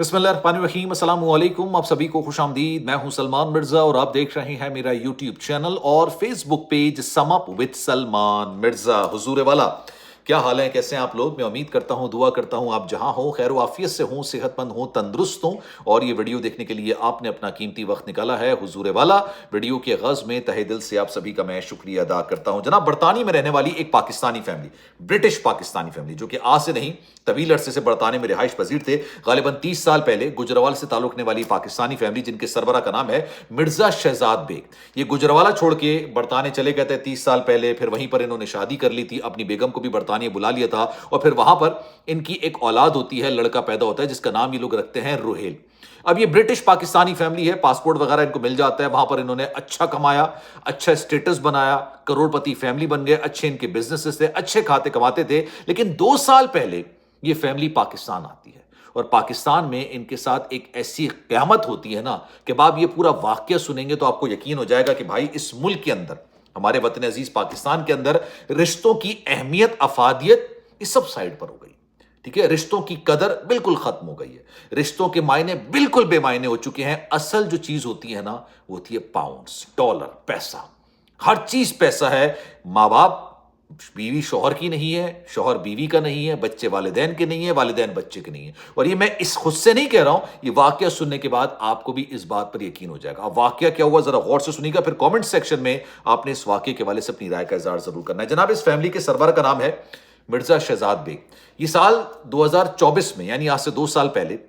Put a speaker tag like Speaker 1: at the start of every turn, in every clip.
Speaker 1: बिस्मिल्लाहिर्रहमानिर्रहीम, अस्सलाम वालेकुम। आप सभी को खुश आमदीद। मैं हूं सलमान मिर्जा और आप देख रहे हैं मेरा यूट्यूब चैनल और Facebook page sum up with Salman Mirza. हुजूर वाला, क्या हाल है, कैसे हैं आप लोग? मैं उम्मीद करता हूं, दुआ करता हूं आप जहां हो खैर आफियत से हों, सेहतमंद हों, तंदुरुस्त हों। और ये वीडियो देखने के लिए आपने अपना कीमती वक्त निकाला है। हुजूर वाला, वीडियो के गज़ में तहे दिल से आप सभी का मैं शुक्रिया अदा करता हूं। जनाब, बरतानी में रहने वाली एक Pakistani family, British Pakistani family, जो कि आज से नहीं तवील अरसे से बरताने में रिहाइश पजीर थे। गालिबन 30 साल पहले गुजरावाल से ताल्लुक रखने वाली पाकिस्तानी फैमिली, जिनके सरबरा का नाम है मिर्जा शहजाद बेग, ये गुजरावाला छोड़ के बरताने चले गए थे 30 साल पहले। फिर वहीं पर इन्होंने शादी कर ली थी, अपनी बेगम को भी बरतानिया बुला लिया था। और फिर वहां पर इनकी एक औलाद होती है, लड़का पैदा होता है, जिसका नाम ये लोग रखते हैं रुहेल। अब ये ब्रिटिश पाकिस्तानी फैमिली है, पासपोर्ट वगैरह इनको मिल जाता है। वहां पर इन्होंने अच्छा कमाया, अच्छा स्टेटस बनाया, करोड़पति फैमिली बन गए, अच्छे इनके बिजनेसेस थे, अच्छे खाते कमाते थे। लेकिन 2 साल पहले ये फैमिली पाकिस्तान आती है और पाकिस्तान में इनके साथ एक ऐसी क़यामत होती है ना कि अब आप ये पूरा वाकया सुनेंगे तो आपको यकीन हो जाएगा कि भाई इस मुल्क के अंदर, हमारे वतन अजीज पाकिस्तान के अंदर, रिश्तों की अहमियत, अफादियत इस सब साइड पर हो गई। ठीक है, रिश्तों की कदर बिल्कुल खत्म हो गई है, रिश्तों के मायने बिल्कुल बेमायने हो चुके हैं। असल जो चीज होती है ना, वो होती है पाउंड्स, डॉलर, पैसा। हर चीज पैसा है। माँ बाप, बीवी शौहर की नहीं है, शौहर बीवी का नहीं है, बच्चे वालिदैन के नहीं है, वालिदैन बच्चे के नहीं है। और ये मैं इस खुद से नहीं कह रहा हूं, ये वाकया सुनने के बाद आपको भी इस बात पर यकीन हो जाएगा। अब वाकया क्या हुआ जरा गौर से सुनिएगा, फिर कमेंट सेक्शन में आपने इस वाकये के हवाले से अपनी राय का इजहार जरूर करना है। जनाब, इस फैमिली के सरबराह का नाम है मिर्जा शहजाद बेग। ये साल 2024 में, यानी आज से 2 साल पहले,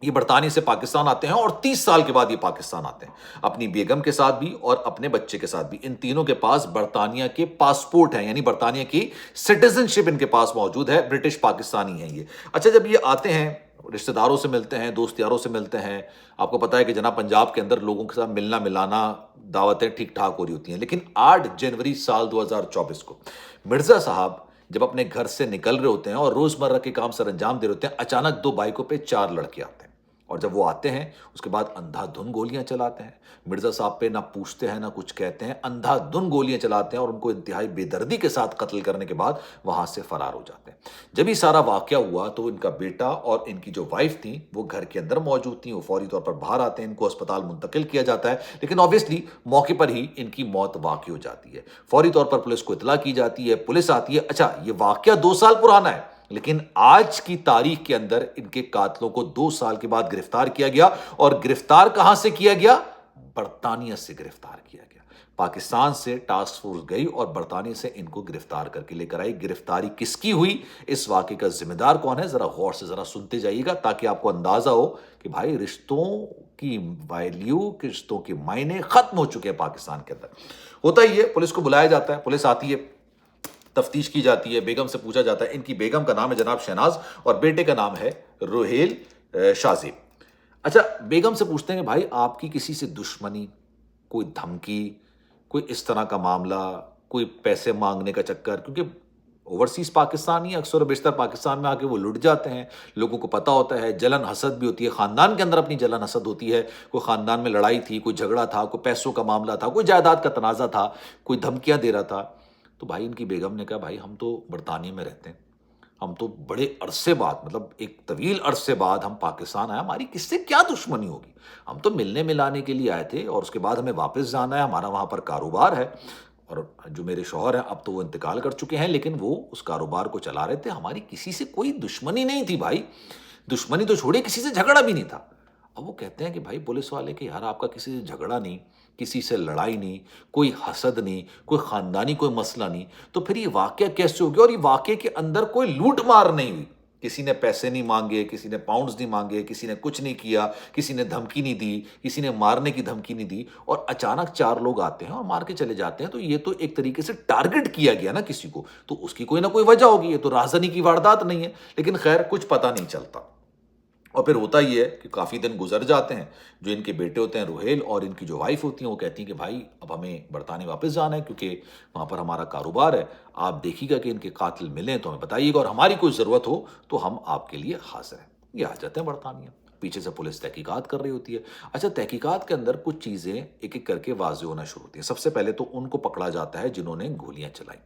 Speaker 1: ये बरतानिया से पाकिस्तान आते हैं और 30 साल के बाद ये पाकिस्तान आते हैं, अपनी बेगम के साथ भी और अपने बच्चे के साथ भी। इन तीनों के पास बरतानिया के पासपोर्ट हैं, यानी बरतानिया की सिटीजनशिप इनके पास मौजूद है, ब्रिटिश पाकिस्तानी हैं ये। अच्छा, जब ये आते हैं, रिश्तेदारों से मिलते हैं, दोस्त यारों से मिलते हैं। आपको पता है कि जनाब, पंजाब के अंदर लोगों के साथ मिलना मिलाना, दावतें ठीक ठाक हो रही होती हैं। लेकिन 8 जनवरी साल 2024 को मिर्जा साहब जब अपने घर से निकल रहे होते हैं और रोजमर्रा के काम सर अंजाम दे रहे होते हैं, अचानक 2 बाइकों पे 4 लड़के आते हैं। और जब वो आते हैं, उसके बाद अंधाधुन गोलियां चलाते हैं। मिर्जा साहब पे ना पूछते हैं ना कुछ कहते हैं, अंधाधुन गोलियां चलाते हैं और उनको इंतहाई बेदर्दी के साथ कत्ल करने के बाद वहां से फरार हो जाते हैं। जब ये सारा वाकया हुआ तो इनका बेटा और इनकी जो वाइफ थी वो घर के अंदर मौजूद थी। वो फौरी तौर पर बाहर आते हैं, इनको अस्पताल मुंतकिल किया जाता है। लेकिन ऑब्वियसली मौके पर ही इनकी मौत वाकई हो जाती है। फौरी तौर पर पुलिस को इतला की जाती है, पुलिस आती है। अच्छा, ये वाकया 2 साल पुराना है, लेकिन आज की तारीख के अंदर इनके कातलों को 2 साल के बाद गिरफ्तार किया गया। और गिरफ्तार कहां से किया गया? बरतानिया से गिरफ्तार किया गया। पाकिस्तान से टास्क फोर्स गई और बरतानिया से इनको गिरफ्तार करके लेकर आई। गिरफ्तारी किसकी हुई, इस वाकये का जिम्मेदार कौन है, जरा गौर से जरा सुनते जाइएगा, ताकि आपको अंदाजा हो कि भाई रिश्तों की वैल्यू, रिश्तों के मायने खत्म हो चुके हैं पाकिस्तान के अंदर। होता ही है, पुलिस को बुलाया जाता है, पुलिस आती है, तफ्तीश की जाती है, बेगम से पूछा जाता है। इनकी बेगम का नाम है जनाब शहनाज और बेटे का नाम है रुहेल शाजिब। अच्छा, बेगम से पूछते हैं कि भाई आपकी किसी से दुश्मनी, कोई धमकी, कोई इस तरह का मामला, कोई पैसे मांगने का चक्कर? क्योंकि ओवरसीज पाकिस्तानी अक्सर और बेशतर पाकिस्तान में आके वो लुट जाते हैं, लोगों को पता होता है। जलन हसद भी होती है, खानदान के अंदर अपनी जलन हसद होती है। कोई खानदान में लड़ाई थी, कोई झगड़ा था, कोई पैसों का मामला था, कोई जायदाद का तनाजा था, कोई धमकियां दे रहा था। तो भाई इनकी बेगम ने कहा, भाई हम तो बरतानिया में रहते हैं, हम तो बड़े अरसे बाद, मतलब एक तवील अरसे बाद हम पाकिस्तान आए, हमारी किससे क्या दुश्मनी होगी? हम तो मिलने मिलाने के लिए आए थे और उसके बाद हमें वापस जाना है, हमारा वहाँ पर कारोबार है। और जो मेरे शौहर हैं, अब तो वो इंतकाल कर चुके हैं, लेकिन वो उस कारोबार को चला रहे थे। हमारी किसी से कोई दुश्मनी नहीं थी भाई, दुश्मनी तो छोड़िए, किसी से झगड़ा भी नहीं था। अब वो कहते हैं कि भाई पुलिस वाले कि यार आपका किसी से झगड़ा नहीं, किसी से लड़ाई नहीं, कोई हसद नहीं, कोई खानदानी कोई मसला नहीं, तो फिर ये वाकया कैसे हो गया? और ये वाकये के अंदर कोई लूट मार नहीं हुई, किसी ने पैसे नहीं मांगे, किसी ने पाउंड्स नहीं मांगे, किसी ने कुछ नहीं किया, किसी ने धमकी नहीं दी, किसी ने मारने की धमकी नहीं दी। और अचानक 4 लोग आते हैं और मार के चले जाते हैं। तो ये तो एक तरीके से टारगेट किया गया ना किसी को, तो उसकी कोई ना कोई वजह होगी, ये तो राजधानी की वारदात नहीं है। लेकिन खैर, कुछ पता नहीं चलता। और फिर होता ही है कि काफ़ी दिन गुजर जाते हैं। जो इनके बेटे होते हैं रुहेल और इनकी जो वाइफ होती हैं, वो कहती हैं कि भाई अब हमें बरतानिया वापस जाना है, क्योंकि वहाँ पर हमारा कारोबार है। आप देखिएगा कि इनके कातिल मिलें तो हमें बताइएगा, और हमारी कोई ज़रूरत हो तो हम आपके लिए हाजिर हैं। ये आ जाते हैं बरतानिया। पीछे से पुलिस तहकीकात कर रही होती है। अच्छा, तहकीकात के अंदर कुछ चीज़ें एक एक करके वाज़ेह होना शुरू होती हैं। सबसे पहले तो उनको पकड़ा जाता है जिन्होंने गोलियाँ चलाई।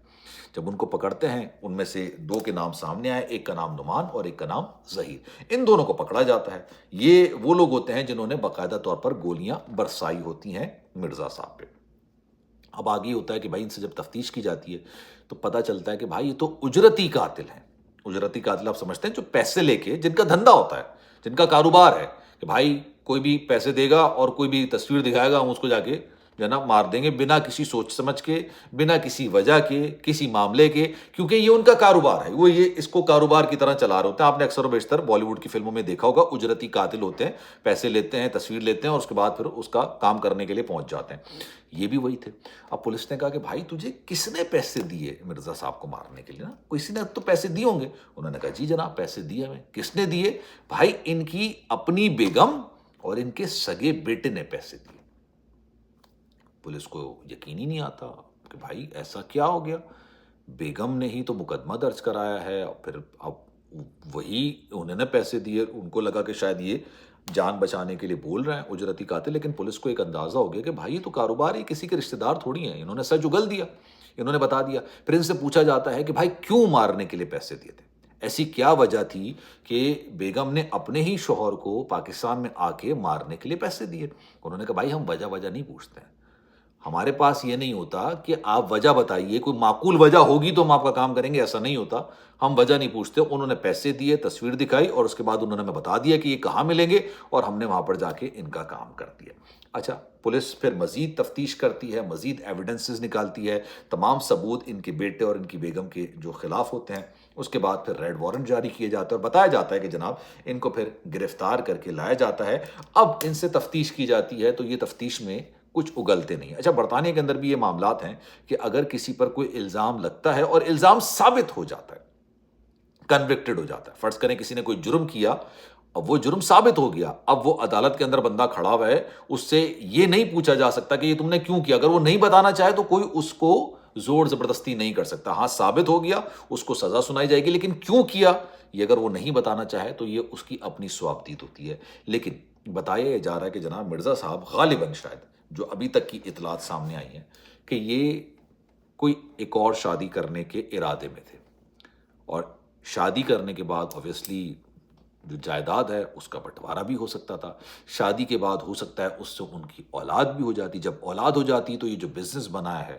Speaker 1: جب ان کو پکڑتے ہیں ان میں سے 2 کے نام سامنے آئے، ایک کا نام نعمان اور ایک کا نام ظہیر، ان دونوں کو پکڑا جاتا ہے۔ یہ وہ لوگ ہوتے ہیں جنہوں نے باقاعدہ طور پر گولیاں برسائی ہوتی ہیں مرزا صاحب پہ۔ اب آگے ہوتا ہے کہ بھائی ان سے جب تفتیش کی جاتی ہے تو پتہ چلتا ہے کہ بھائی یہ تو اجرتی قاتل ہیں۔ اجرتی قاتل آپ سمجھتے ہیں جو پیسے لے کے، جن کا دھندا ہوتا ہے، جن کا کاروبار ہے کہ بھائی کوئی بھی پیسے دے گا اور کوئی بھی تصویر دکھائے گا، ہم اس کو جا کے جناب مار دیں گے، بنا کسی سوچ سمجھ کے، بنا کسی وجہ کے، کسی معاملے کے، کیونکہ یہ ان کا کاروبار ہے، وہ یہ اس کو کاروبار کی طرح چلا رہے ہوتے ہیں۔ آپ نے اکثر و بیشتر بالی ووڈ کی فلموں میں دیکھا ہوگا، اجرتی قاتل ہوتے ہیں، پیسے لیتے ہیں، تصویر لیتے ہیں اور اس کے بعد پھر اس کا کام کرنے کے لیے پہنچ جاتے ہیں۔ یہ بھی وہی تھے۔ اب پولیس نے کہا کہ بھائی تجھے کس نے پیسے دیے مرزا صاحب کو مارنے کے لیے؟ نا کسی نے تو پیسے دیے ہوں گے۔ انہوں نے کہا جی جناب پیسے دیے ہمیں۔ کس نے دیے؟ بھائی ان کی اپنی بیگم اور ان کے سگے بیٹے نے پیسے دیے۔ پولیس کو یقین ہی نہیں آتا کہ بھائی ایسا کیا ہو گیا، بیگم نے ہی تو مقدمہ درج کرایا ہے، اور پھر اب وہی انہوں نے پیسے دیے۔ ان کو لگا کہ شاید یہ جان بچانے کے لیے بول رہے ہیں اجرتی قاتل، لیکن پولیس کو ایک اندازہ ہو گیا کہ بھائی یہ تو کاروبار ہی، کسی کے رشتہ دار تھوڑی ہیں۔ انہوں نے سچ اگل دیا، انہوں نے بتا دیا۔ پھر ان سے پوچھا جاتا ہے کہ بھائی کیوں مارنے کے لیے پیسے دیے تھے؟ ایسی کیا وجہ تھی کہ بیگم نے اپنے ہی شوہر کو پاکستان میں آ کے مارنے کے لیے پیسے دیے؟ انہوں نے کہا بھائی ہم وجہ نہیں پوچھتے ہیں، ہمارے پاس یہ نہیں ہوتا کہ آپ وجہ بتائیے، کوئی معقول وجہ ہوگی تو ہم آپ کا کام کریں گے، ایسا نہیں ہوتا، ہم وجہ نہیں پوچھتے۔ انہوں نے پیسے دیے، تصویر دکھائی اور اس کے بعد انہوں نے ہمیں بتا دیا کہ یہ کہاں ملیں گے، اور ہم نے وہاں پر جا کے ان کا کام کر دیا۔ اچھا، پولیس پھر مزید تفتیش کرتی ہے، مزید ایویڈنسز نکالتی ہے، تمام ثبوت ان کے بیٹے اور ان کی بیگم کے جو خلاف ہوتے ہیں۔ اس کے بعد پھر ریڈ وارنٹ جاری کیے جاتے ہیں اور بتایا جاتا ہے کہ جناب ان کو پھر گرفتار کر کے لایا جاتا ہے۔ اب ان سے تفتیش کی جاتی ہے تو یہ تفتیش میں کچھ اگلتے نہیں۔ اچھا، برطانیہ کے اندر بھی یہ معاملات ہیں کہ اگر کسی پر کوئی الزام لگتا ہے اور الزام ثابت ہو جاتا ہے، کنوکٹڈ ہو جاتا ہے، فرض کریں کسی نے کوئی جرم کیا، اب وہ جرم ثابت ہو گیا، اب وہ عدالت کے اندر بندہ کھڑا ہوا ہے، اس سے یہ نہیں پوچھا جا سکتا کہ یہ تم نے کیوں کیا۔ اگر وہ نہیں بتانا چاہے تو کوئی اس کو زور زبردستی نہیں کر سکتا۔ ہاں ثابت ہو گیا، اس کو سزا سنائی جائے گی، لیکن کیوں کیا یہ اگر وہ نہیں بتانا چاہے تو یہ اس کی اپنی ثوابدید ہوتی ہے۔ لیکن بتایا جا رہا ہے کہ جناب مرزا صاحب غالباً شاید جو ابھی تک کی اطلاعات سامنے آئی ہیں کہ یہ کوئی ایک اور شادی کرنے کے ارادے میں تھے، اور شادی کرنے کے بعد اوبویسلی جو جائیداد ہے اس کا بٹوارا بھی ہو سکتا تھا۔ شادی کے بعد ہو سکتا ہے اس سے ان کی اولاد بھی ہو جاتی۔ جب اولاد ہو جاتی تو یہ جو بزنس بنایا ہے،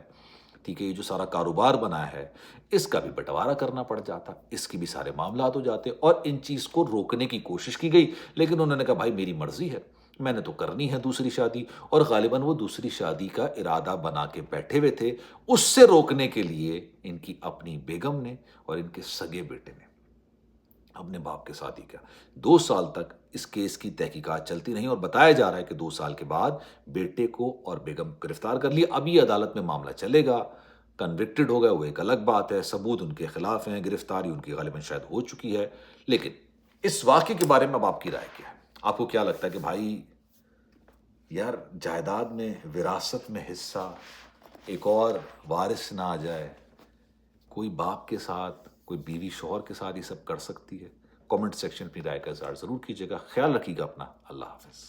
Speaker 1: ٹھیک ہے، یہ جو سارا کاروبار بنایا ہے، اس کا بھی بٹوارا کرنا پڑ جاتا، اس کی بھی سارے معاملات ہو جاتے، اور ان چیز کو روکنے کی کوشش کی گئی، لیکن انہوں نے کہا بھائی میری مرضی ہے، میں نے تو کرنی ہے دوسری شادی، اور غالباً وہ دوسری شادی کا ارادہ بنا کے بیٹھے ہوئے تھے۔ اس سے روکنے کے لیے ان کی اپنی بیگم نے اور ان کے سگے بیٹے نے اپنے باپ کے ساتھ ہی کیا۔ 2 سال تک اس کیس کی تحقیقات چلتی رہی، اور بتایا جا رہا ہے کہ 2 سال کے بعد بیٹے کو اور بیگم کو گرفتار کر لیا۔ اب یہ عدالت میں معاملہ چلے گا، کنوکٹڈ ہو گئے وہ ایک الگ بات ہے، ثبوت ان کے خلاف ہیں، گرفتاری ان کی غالباً شاید ہو چکی ہے۔ لیکن اس واقعے کے بارے میں اب آپ کی رائے کیا ہے؟ آپ کو کیا لگتا ہے کہ بھائی یار جائیداد میں، وراثت میں حصہ ایک اور وارث نہ آ جائے، کوئی باپ کے ساتھ، کوئی بیوی شوہر کے ساتھ یہ سب کر سکتی ہے؟ کامنٹ سیکشن اپنی رائے کا اظہار ضرور کیجیے گا۔ خیال رکھیے گا اپنا۔ اللہ حافظ۔